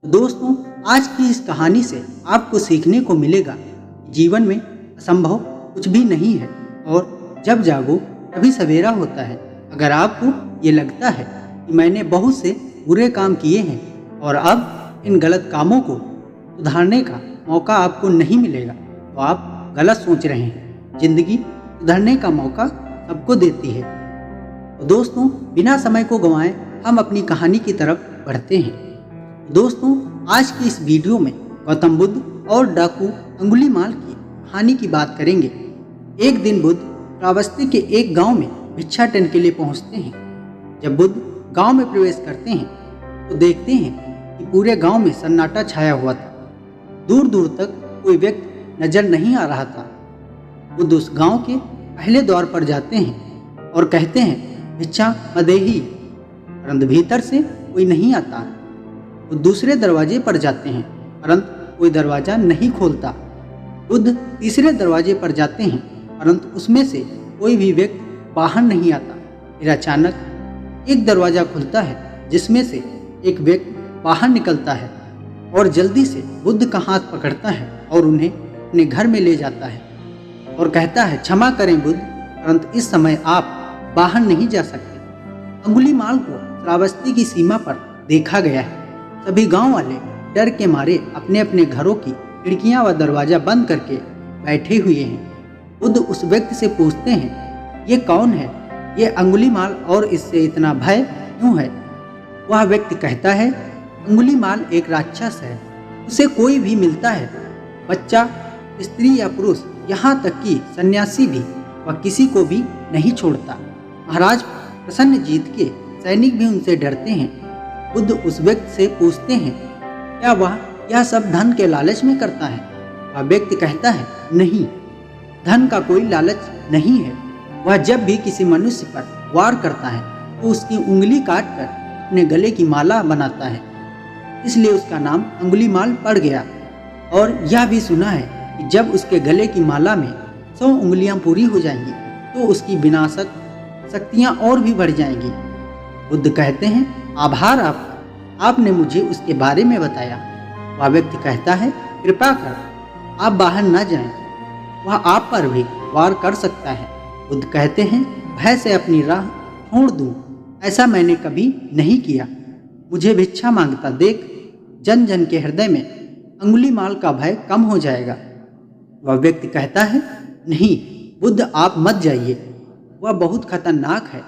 दोस्तों, आज की इस कहानी से आपको सीखने को मिलेगा जीवन में असंभव कुछ भी नहीं है और जब जागो तभी सवेरा होता है। अगर आपको ये लगता है कि मैंने बहुत से बुरे काम किए हैं और अब इन गलत कामों को सुधारने का मौका आपको नहीं मिलेगा, तो आप गलत सोच रहे हैं। जिंदगी सुधरने का मौका सबको देती है। तो दोस्तों, बिना समय को गंवाए हम अपनी कहानी की तरफ बढ़ते हैं। दोस्तों, आज की इस वीडियो में गौतम बुद्ध और डाकू अंगुलीमाल की कहानी की बात करेंगे। एक दिन बुद्ध श्रावस्ती के एक गांव में भिक्षाटन के लिए पहुंचते हैं। जब बुद्ध गांव में प्रवेश करते हैं तो देखते हैं कि पूरे गांव में सन्नाटा छाया हुआ था। दूर दूर तक कोई व्यक्ति नजर नहीं आ रहा था। बुद्ध उस गांव के पहले द्वार पर जाते हैं और कहते हैं, भिक्षा मदेही, परंतु भीतर से कोई नहीं आता। वो दूसरे दरवाजे पर जाते हैं, परंतु कोई दरवाजा नहीं खोलता। बुद्ध तीसरे दरवाजे पर जाते हैं, परंतु उसमें से कोई भी व्यक्ति बाहर नहीं आता। फिर अचानक एक दरवाजा खुलता है, जिसमें से एक व्यक्ति बाहर निकलता है और जल्दी से बुद्ध का हाथ पकड़ता है और उन्हें अपने घर में ले जाता है और कहता है, क्षमा करें बुद्ध, परंतु इस समय आप बाहर नहीं जा सकते। अंगुलीमाल को श्रावस्ती की सीमा पर देखा गया है। सभी गांव वाले डर के मारे अपने अपने घरों की खिड़कियां व दरवाजा बंद करके बैठे हुए हैं। बुद्ध उस व्यक्ति से पूछते हैं, ये कौन है? ये अंगुलीमाल और इससे इतना भय क्यों है? वह व्यक्ति कहता है, अंगुलीमाल एक राक्षस है। उसे कोई भी मिलता है, बच्चा, स्त्री या पुरुष, यहाँ तक कि सन्यासी भी, वह किसी को भी नहीं छोड़ता। महाराज प्रसन्नजीत के सैनिक भी उनसे डरते हैं। बुद्ध उस व्यक्ति से पूछते हैं, क्या वह यह सब धन के लालच में करता है? वह व्यक्ति कहता है, नहीं, धन का कोई लालच नहीं है। वह जब भी किसी मनुष्य पर वार करता है तो उसकी उंगली काटकर अपने गले की माला बनाता है, इसलिए उसका नाम अंगुलीमाल पड़ गया। और यह भी सुना है कि जब उसके गले की माला में 100 उंगलियां पूरी हो जाएंगी तो उसकी विनाशक शक्तियां और भी बढ़ जाएंगी। बुद्ध कहते हैं, आभार आपने मुझे उसके बारे में बताया। वह व्यक्ति कहता है, कृपा कर आप बाहर न जाएं, वह आप पर भी वार कर सकता है। बुद्ध कहते हैं, भय से अपनी राह छोड़ दूं, ऐसा मैंने कभी नहीं किया। मुझे भिक्षा मांगता देख जन जन के हृदय में अंगुलीमाल का भय कम हो जाएगा। वह व्यक्ति कहता है, नहीं बुद्ध, आप मत जाइए, वह बहुत खतरनाक है।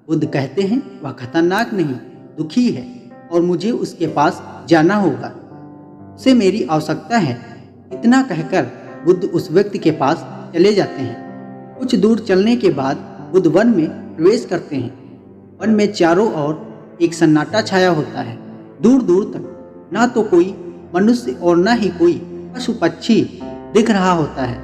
बुद्ध कहते हैं, वह खतरनाक नहीं, दुखी है और मुझे उसके पास जाना होगा, उसे मेरी आवश्यकता है। इतना कहकर बुद्ध उस व्यक्ति के पास चले जाते हैं। कुछ दूर चलने के बाद बुद्ध वन में प्रवेश करते हैं। वन में चारों ओर एक सन्नाटा छाया होता है। दूर दूर तक ना तो कोई मनुष्य और ना ही कोई पशु पक्षी दिख रहा होता है,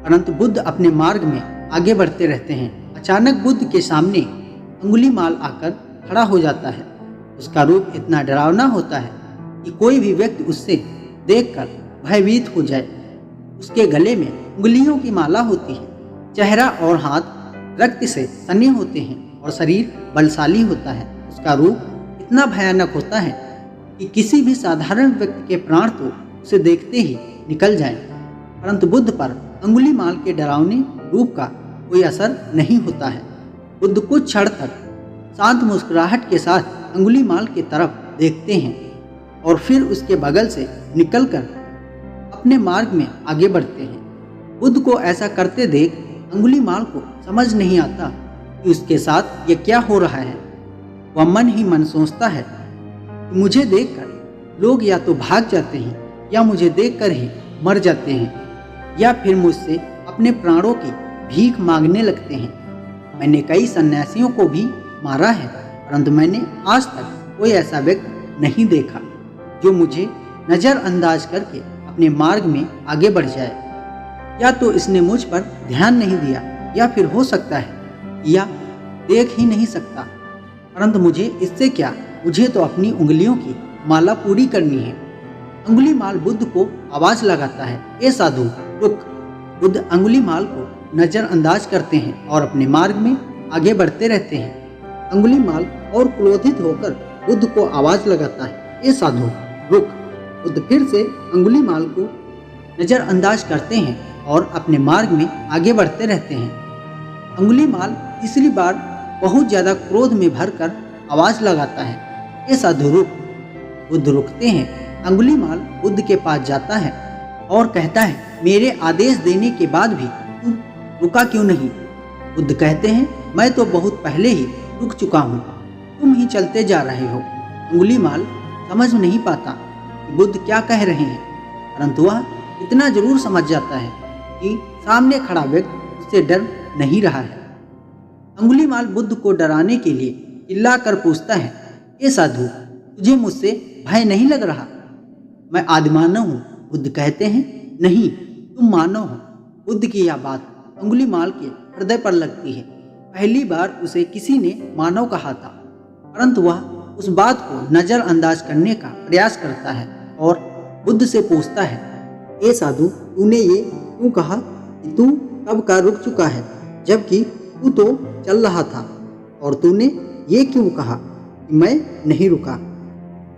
परंतु बुद्ध अपने मार्ग में आगे बढ़ते रहते हैं। अचानक बुद्ध के सामने अंगुलीमाल आकर खड़ा हो जाता है। उसका रूप इतना डरावना होता है कि कोई भी व्यक्ति उससे देखकर भयभीत हो जाए। उसके गले में उंगलियों की माला होती है, चेहरा और हाथ रक्त से सने होते हैं और शरीर बलशाली होता है। उसका रूप इतना भयानक होता है कि किसी भी साधारण व्यक्ति के प्राण तो उसे देखते ही निकल जाएं। परंतु बुद्ध पर अंगुलीमाल के डरावने रूप का कोई असर नहीं होता है। बुद्ध कुछ क्षण तक शांत मुस्कुराहट के साथ अंगुलीमाल की तरफ देखते हैं और फिर उसके बगल से निकलकर अपने मार्ग में आगे बढ़ते हैं। बुद्ध को ऐसा करते देख अंगुलीमाल को समझ नहीं आता कि उसके साथ ये क्या हो रहा है। वह मन ही मन सोचता है कि मुझे देखकर लोग या तो भाग जाते हैं या मुझे देखकर ही मर जाते हैं या फिर मुझसे अपने प्राणों की भीख मांगने लगते हैं। मैंने कई सन्यासियों को भी मारा है, परंतु मैंने आज तक कोई ऐसा व्यक्ति नहीं देखा जो मुझे नज़रअंदाज करके अपने मार्ग में आगे बढ़ जाए। या तो इसने मुझ पर ध्यान नहीं दिया या फिर हो सकता है या देख ही नहीं सकता, परंतु मुझे इससे क्या, मुझे तो अपनी उंगलियों की माला पूरी करनी है। अंगुलीमाल बुद्ध को आवाज़ लगाता है, ए साधु रुक। बुद्ध अंगुलीमाल को नज़रअंदाज करते हैं और अपने मार्ग में आगे बढ़ते रहते हैं। अंगुलीमाल और क्रोधित होकर बुद्ध को आवाज़ लगाता है, ए साधु रुक। बुद्ध फिर से अंगुलीमाल को नज़रअंदाज करते हैं और अपने मार्ग में आगे बढ़ते रहते हैं। अंगुलीमाल तीसरी बार बहुत ज़्यादा क्रोध में भरकर आवाज़ लगाता है, ये साधु रुक। बुद्ध रुकते हैं। अंगुलीमाल बुद्ध के पास जाता है और कहता है, मेरे आदेश देने के बाद भी तू रुका क्यों नहीं? बुद्ध कहते हैं, मैं तो बहुत पहले ही रुक चुका हूँ, तुम ही चलते जा रहे हो। अंगुलीमाल समझ नहीं पाता कि बुद्ध क्या कह रहे हैं, परंतु वह इतना जरूर समझ जाता है कि सामने खड़ा व्यक्ति उससे डर नहीं रहा है। अंगुलीमाल बुद्ध को डराने के लिए चिल्लाकर पूछता है, ये साधु, तुझे मुझसे भय नहीं लग रहा? मैं आदिमानव हूँ। बुद्ध कहते हैं, नहीं, तुम मानव हो। बुद्ध की यह बात अंगुलीमाल के हृदय पर लगती है। पहली बार उसे किसी ने मानव कहा था, परंतु वह उस बात को नज़रअंदाज करने का प्रयास करता है और बुद्ध से पूछता है, ए साधु, तूने ये क्यों कहा कि तू कब का रुक चुका है, जबकि तू तो चल रहा था? और तूने ये क्यों कहा कि मैं नहीं रुका?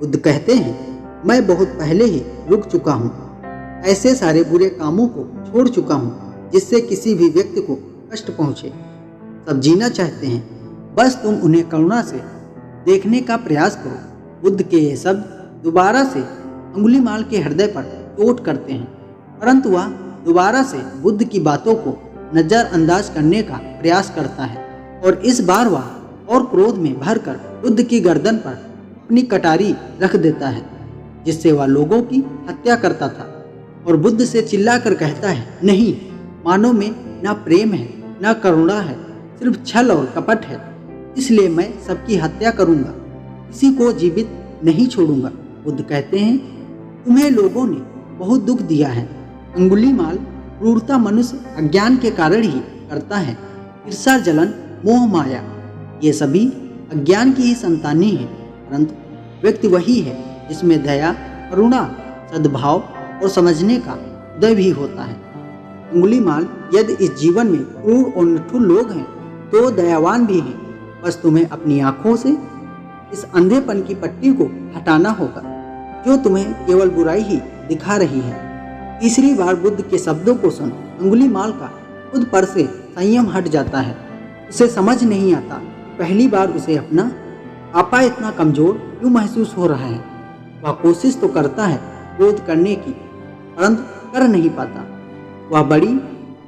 बुद्ध कहते हैं, मैं बहुत पहले ही रुक चुका हूँ। ऐसे सारे बुरे कामों को छोड़ चुका हूँ जिससे किसी भी व्यक्ति को कष्ट पहुँचे। सब जीना चाहते हैं, बस तुम उन्हें करुणा से देखने का प्रयास करो। बुद्ध के ये शब्द दोबारा से अंगुलीमाल के हृदय पर चोट करते हैं, परंतु वह दोबारा से बुद्ध की बातों को नज़रअंदाज करने का प्रयास करता है और इस बार वह और क्रोध में भरकर बुद्ध की गर्दन पर अपनी कटारी रख देता है, जिससे वह लोगों की हत्या करता था। और बुद्ध से चिल्लाकर कहता है, नहीं, मानव में ना प्रेम है ना करुणा है, सिर्फ छल और कपट है। इसलिए मैं सबकी हत्या करूंगा, किसी को जीवित नहीं छोड़ूंगा। बुद्ध कहते हैं, तुम्हें लोगों ने बहुत दुख दिया है। अंगुलीमाल क्रूरता मनुष्य अज्ञान के कारण ही करता है। ईर्षा, जलन, मोह, माया, ये सभी अज्ञान की ही संतानी है, परंतु व्यक्ति वही है जिसमें दया, करुणा, सद्भाव और समझने का उदय भी होता है। अंगुलीमाल, यदि इस जीवन में क्रूर और निठुर लोग हैं तो दयावान भी हैं। बस तुम्हें अपनी आंखों से इस अंधेपन की पट्टी को हटाना होगा जो तुम्हें केवल बुराई ही दिखा रही है। तीसरी बार बुद्ध के शब्दों को सुन अंगुलीमाल का खुद पर से संयम हट जाता है। उसे समझ नहीं आता पहली बार उसे अपना आपा इतना कमजोर क्यों महसूस हो रहा है। वह कोशिश तो करता है क्रोध करने की, परंतु कर नहीं पाता। वह बड़ी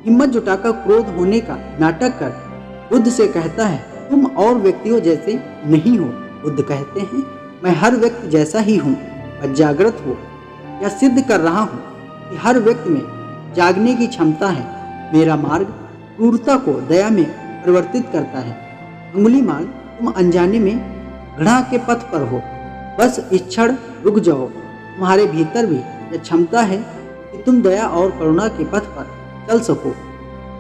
हिम्मत जुटाकर क्रोध होने का नाटक कर बुद्ध से कहता है, तुम और व्यक्तियों जैसे नहीं हो। बुद्ध कहते हैं, मैं हर व्यक्ति जैसा ही हूँ, बस जागृत हो। यह सिद्ध कर रहा हूँ कि हर व्यक्ति में जागने की क्षमता है। मेरा मार्ग क्रूरता को दया में परिवर्तित करता है। अंगुलीमाल, तुम अनजाने में घृणा के पथ पर हो। बस इस क्षण रुक जाओ। तुम्हारे भीतर भी यह क्षमता है कि तुम दया और करुणा के पथ पर चल सको।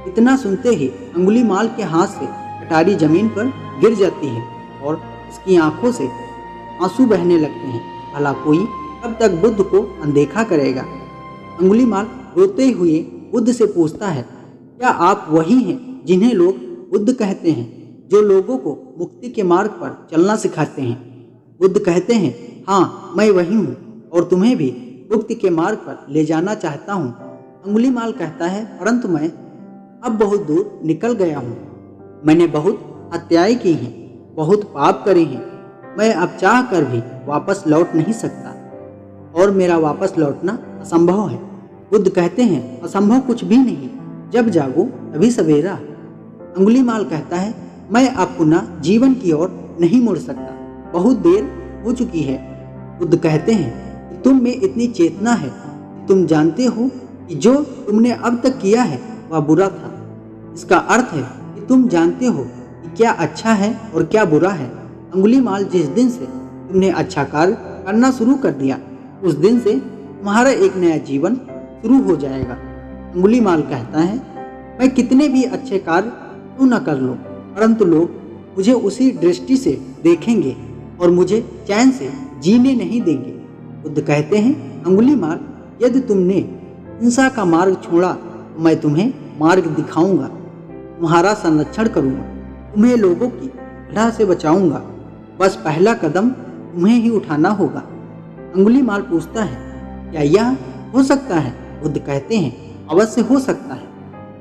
इतना सुनते ही अंगुलीमाल के हाथ से कटारी जमीन पर गिर जाती है और इसकी आंखों से आंसू बहने लगते हैं। भला कोई कब तक बुद्ध को अनदेखा करेगा? अंगुलीमाल रोते हुए बुद्ध से पूछता है, क्या आप वही हैं जिन्हें लोग बुद्ध कहते हैं, जो लोगों को मुक्ति के मार्ग पर चलना सिखाते हैं? बुद्ध कहते हैं, हाँ, मैं वही हूँ और तुम्हें भी मुक्ति के मार्ग पर ले जाना चाहता हूँ। अंगुलीमाल कहता है, परंतु मैं अब बहुत दूर निकल गया हूँ। मैंने बहुत हत्याएं की हैं, बहुत पाप करे हैं। मैं अब चाह कर भी वापस लौट नहीं सकता और मेरा वापस लौटना असंभव है। बुद्ध कहते हैं, असंभव कुछ भी नहीं, जब जागो तभी सवेरा। अंगुलीमाल कहता है, मैं अब पुनः जीवन की ओर नहीं मुड़ सकता, बहुत देर हो चुकी है। बुद्ध कहते हैं कि तुम में इतनी चेतना है कि तुम जानते हो कि जो तुमने अब तक किया है वह बुरा था। इसका अर्थ है कि तुम जानते हो कि क्या अच्छा है और क्या बुरा है। अंगुलीमाल, जिस दिन से तुमने अच्छा कार्य करना शुरू कर दिया, उस दिन से तुम्हारा एक नया जीवन शुरू हो जाएगा। अंगुलीमाल कहता है, मैं कितने भी अच्छे कार्य क्यों न कर लूँ, परंतु लोग मुझे उसी दृष्टि से देखेंगे और मुझे चैन से जीने नहीं देंगे। बुद्ध कहते हैं, अंगुलीमाल, यदि तुमने हिंसा का मार्ग छोड़ा तो मैं तुम्हें मार्ग दिखाऊंगा, तुम्हारा संरक्षण करूंगा, तुम्हें लोगों की घृणा से बचाऊंगा। बस पहला कदम तुम्हें ही उठाना होगा। अंगुलीमाल पूछता है, क्या यह हो सकता है? बुद्ध कहते हैं, अवश्य हो सकता है।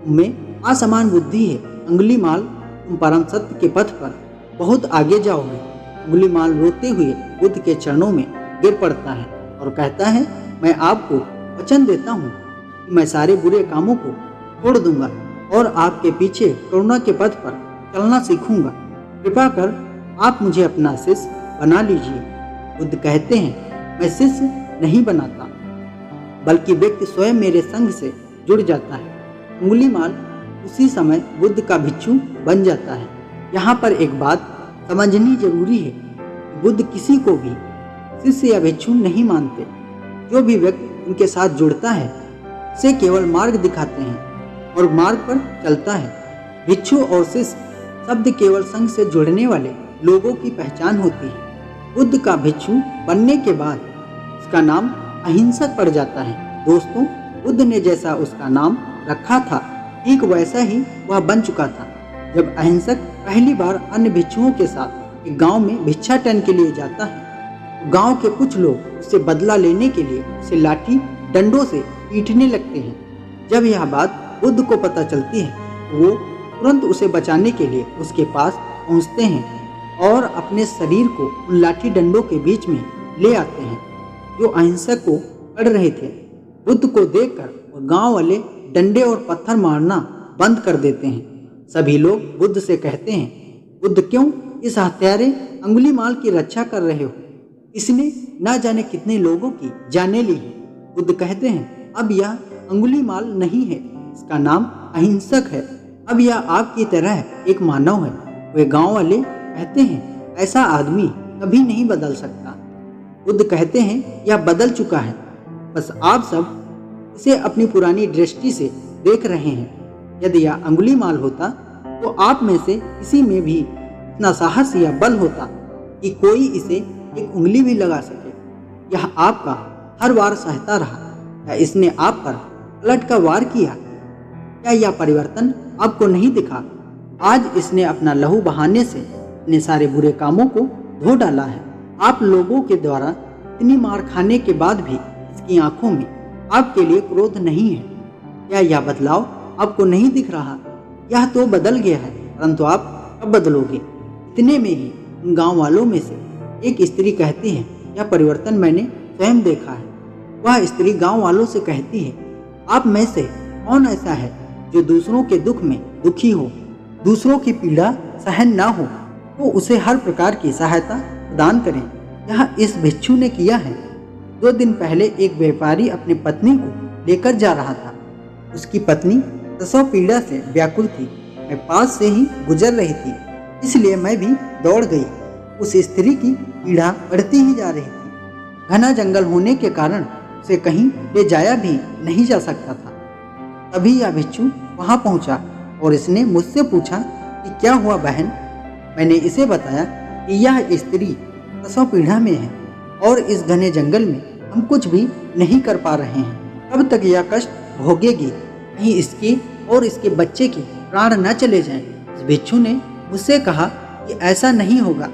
तुममें असमान बुद्धि है अंगुलीमाल, तुम परम सत्य के पथ पर बहुत आगे जाओगे। अंगुलीमाल रोते हुए बुद्ध के चरणों में गिर पड़ता है और कहता है, मैं आपको वचन देता हूँ कि मैं सारे बुरे कामों को छोड़ दूंगा और आपके पीछे करुणा के पथ पर चलना सीखूंगा। कृपा कर आप मुझे अपना शिष्य बना लीजिए। बुद्ध कहते हैं, मैं शिष्य नहीं बनाता, बल्कि व्यक्ति स्वयं मेरे संग से जुड़ जाता है। अंगुलीमाल उसी समय बुद्ध का भिक्षु बन जाता है। यहाँ पर एक बात समझनी जरूरी है, बुद्ध किसी को भी शिष्य या भिक्षु नहीं मानते। जो भी व्यक्ति उनके साथ जुड़ता है उसे केवल मार्ग दिखाते हैं और मार्ग पर चलता है। भिक्षु और शिष्य शब्द केवल संघ से जुड़ने वाले लोगों की पहचान होती है। बुद्ध का भिक्षु बनने के बाद उसका नाम अहिंसक पड़ जाता है। दोस्तों, बुद्ध ने जैसा उसका नाम रखा था ठीक वैसा ही वह बन चुका था। जब अहिंसक पहली बार अन्य भिक्षुओं के साथ एक गांव में भिक्षाटन के लिए जाता है, तो गांव के कुछ लोग उससे बदला लेने के लिए उसे लाठी डंडों से पीटने लगते हैं। जब यह बात बुद्ध को पता चलती है तो वो तुरंत उसे बचाने के लिए उसके पास पहुंचते हैं और अपने शरीर को उन लाठी डंडों के बीच में ले आते हैं जो अहिंसक को पड़ रहे थे। बुद्ध को देखकर वह गांव वाले डंडे और पत्थर मारना बंद कर देते हैं। सभी लोग बुद्ध से कहते हैं, बुद्ध क्यों इस हत्यारे अंगुलीमाल की रक्षा कर रहे हो? इसने न जाने कितने लोगों की जानें ली है। बुद्ध कहते हैं, अब यह अंगुलीमाल नहीं है, इसका नाम अहिंसक है। अब यह आपकी तरह एक मानव है। वे गांव वाले कहते हैं, ऐसा आदमी कभी नहीं बदल सकता। बुद्ध कहते हैं, यह बदल चुका है, बस आप सब इसे अपनी पुरानी दृष्टि से देख रहे हैं। यदि यह अंगुलीमाल होता तो आप में से किसी में भी इतना साहस या बल होता कि कोई इसे एक उंगली भी लगा सके। यह आपका हर वार सहता रहा या इसने आप पर पलट कर वार किया? क्या यह परिवर्तन आपको नहीं दिखा? आज इसने अपना लहू बहाने से अपने सारे बुरे कामों को धो डाला है। आप लोगों के द्वारा इतनी मार खाने के बाद भी इसकी आंखों में आपके लिए क्रोध नहीं है। क्या यह बदलाव आपको नहीं दिख रहा? यह तो बदल गया है, परंतु आप कब बदलोगे? इतने में ही उन गांव वालों में से एक स्त्री कहती है, यह परिवर्तन मैंने स्वयं देखा है। वह स्त्री गांव वालों से कहती है, आप में से कौन ऐसा है जो दूसरों के दुख में दुखी हो, दूसरों की पीड़ा सहन ना हो तो उसे हर प्रकार की सहायता प्रदान करें? यह इस भिक्षु ने किया है। 2 दिन पहले एक व्यापारी अपनी पत्नी को लेकर जा रहा था। उसकी पत्नी प्रसव पीड़ा से व्याकुल थी। मैं पास से ही गुजर रही थी, इसलिए मैं भी दौड़ गई। उस स्त्री की पीड़ा बढ़ती ही जा रही थी। घना जंगल होने के कारण उसे कहीं ले जाया भी नहीं जा सकता था। तभी यह भिक्षु वहां पहुंचा और इसने मुझसे पूछा कि क्या हुआ बहन? मैंने इसे बताया कि यह स्त्री प्रसव पीड़ा में है और इस घने जंगल में हम कुछ भी नहीं कर पा रहे हैं। कब तक यह कष्ट भोगेगी? कहीं इसके और इसके बच्चे के प्राण न चले जाएं। इस भिक्षु ने मुझसे कहा कि ऐसा नहीं होगा,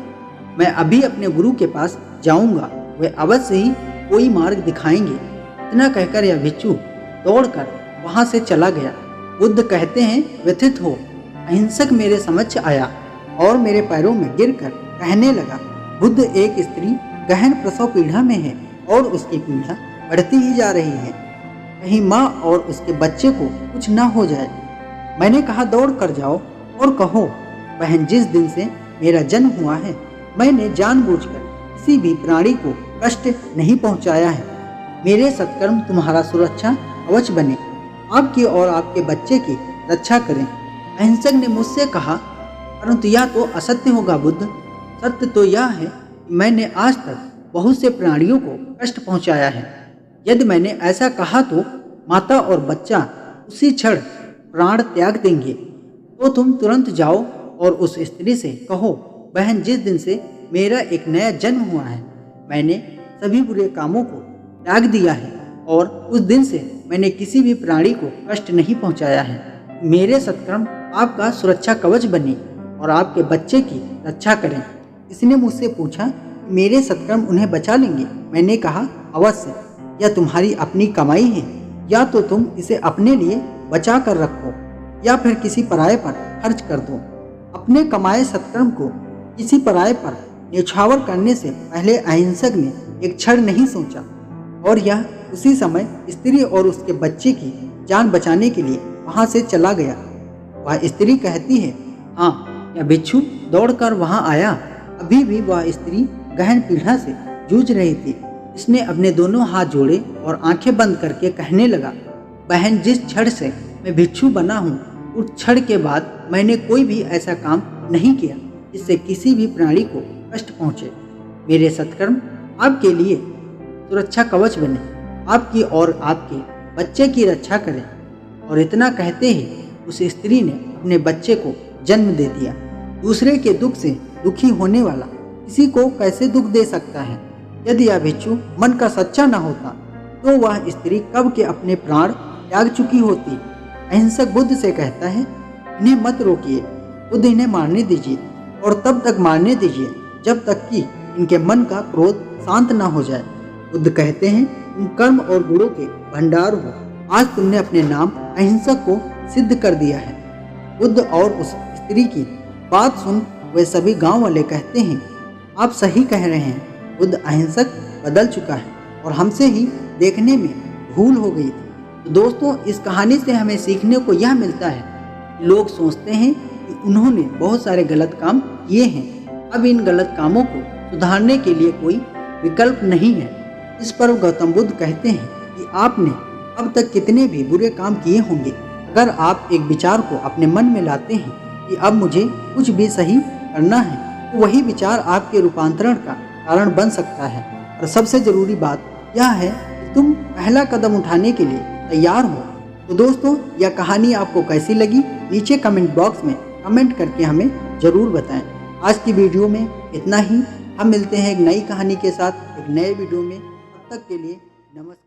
मैं अभी अपने गुरु के पास जाऊंगा, वे अवश्य ही कोई मार्ग दिखाएंगे। इतना कहकर यह भिक्षु दौड़कर वहां से चला गया। बुद्ध कहते हैं, व्यथित हो अहिंसक मेरे समक्ष आया और मेरे पैरों में गिरकर कहने लगा, बुद्ध एक स्त्री गहन प्रसव पीड़ा में है और उसकी पीड़ा बढ़ती ही जा रही है। कहीं माँ और उसके बच्चे को कुछ न हो जाए। मैंने कहा, दौड़ कर जाओ और कहो, बहन जिस दिन से मेरा जन्म हुआ है मैंने जानबूझकर किसी भी प्राणी को कष्ट नहीं पहुंचाया है। मेरे सत्कर्म तुम्हारा सुरक्षा कवच बने, आपकी और आपके बच्चे की रक्षा करें। अहिंसक ने मुझसे कहा, परंतु यह तो असत्य होगा बुद्ध। सत्य तो यह है कि मैंने आज तक बहुत से प्राणियों को कष्ट पहुंचाया है। यदि मैंने ऐसा कहा तो माता और बच्चा उसी क्षण प्राण त्याग देंगे। तो तुम तुरंत जाओ और उस स्त्री से कहो, बहन जिस दिन से मेरा एक नया जन्म हुआ है मैंने सभी बुरे कामों को त्याग दिया है और उस दिन से मैंने किसी भी प्राणी को कष्ट नहीं पहुंचाया है। मेरे सत्कर्म आपका सुरक्षा कवच बने और आपके बच्चे की रक्षा करें। इसने मुझसे पूछा, मेरे सत्कर्म उन्हें बचा लेंगे? मैंने कहा, अवश्य। यह तुम्हारी अपनी कमाई है, या तो तुम इसे अपने लिए बचा कर रखो या फिर किसी पराये पर खर्च कर दो। अपने कमाए सत्कर्म को किसी पराये पर न्यौछावर करने से पहले अहिंसक ने एक क्षण नहीं सोचा, और यह उसी समय स्त्री और उसके बच्चे की जान बचाने के लिए वहां से चला गया। वह स्त्री कहती है, हाँ, यह बिच्छू दौड़कर वहां आया। अभी भी वह स्त्री गहन पीड़ा से जूझ रही थी। इसने अपने दोनों हाथ जोड़े और आंखें बंद करके कहने लगा, बहन, जिस क्षण से मैं भिक्षु बना हूँ, उस क्षण के बाद मैंने कोई भी ऐसा काम नहीं किया जिससे किसी भी प्राणी को कष्ट पहुँचे। मेरे सत्कर्म आपके लिए सुरक्षा कवच बने, आपकी और आपके बच्चे की रक्षा करें। और इतना कहते ही उस स्त्री ने अपने बच्चे को जन्म दे दिया। दूसरे के दुख से दुखी होने वाला किसी को कैसे दुख दे सकता है? यदि यह भिक्षु मन का सच्चा न होता तो वह स्त्री कब के अपने प्राण त्याग चुकी होती। अहिंसक बुद्ध से कहता है, इन्हें मत रोकिए, खुद इन्हें मारने दीजिए और तब तक मारने दीजिए जब तक कि इनके मन का क्रोध शांत न हो जाए। बुद्ध कहते हैं, तुम कर्म और गुणों के भंडार हो। आज तुमने अपने नाम अहिंसक को सिद्ध कर दिया है। बुद्ध और उस स्त्री की बात सुन वे सभी गांव वाले कहते हैं, आप सही कह रहे हैं, बुद्ध अहिंसक बदल चुका है और हमसे ही देखने में भूल हो गई थी। तो दोस्तों, इस कहानी से हमें सीखने को यह मिलता है, लोग सोचते हैं कि उन्होंने बहुत सारे गलत काम किए हैं, अब इन गलत कामों को सुधारने के लिए कोई विकल्प नहीं है। इस पर गौतम बुद्ध कहते हैं कि आपने अब तक कितने भी बुरे काम किए होंगे, अगर आप एक विचार को अपने मन में लाते हैं कि अब मुझे कुछ भी सही करना है, तो वही विचार आपके रूपांतरण का कारण बन सकता है। और सबसे ज़रूरी बात यह है कि तुम पहला कदम उठाने के लिए तैयार हो। तो दोस्तों, यह कहानी आपको कैसी लगी नीचे कमेंट बॉक्स में कमेंट करके हमें ज़रूर बताएं। आज की वीडियो में इतना ही। हम मिलते हैं एक नई कहानी के साथ एक नए वीडियो में। तब तक के लिए नमस्कार।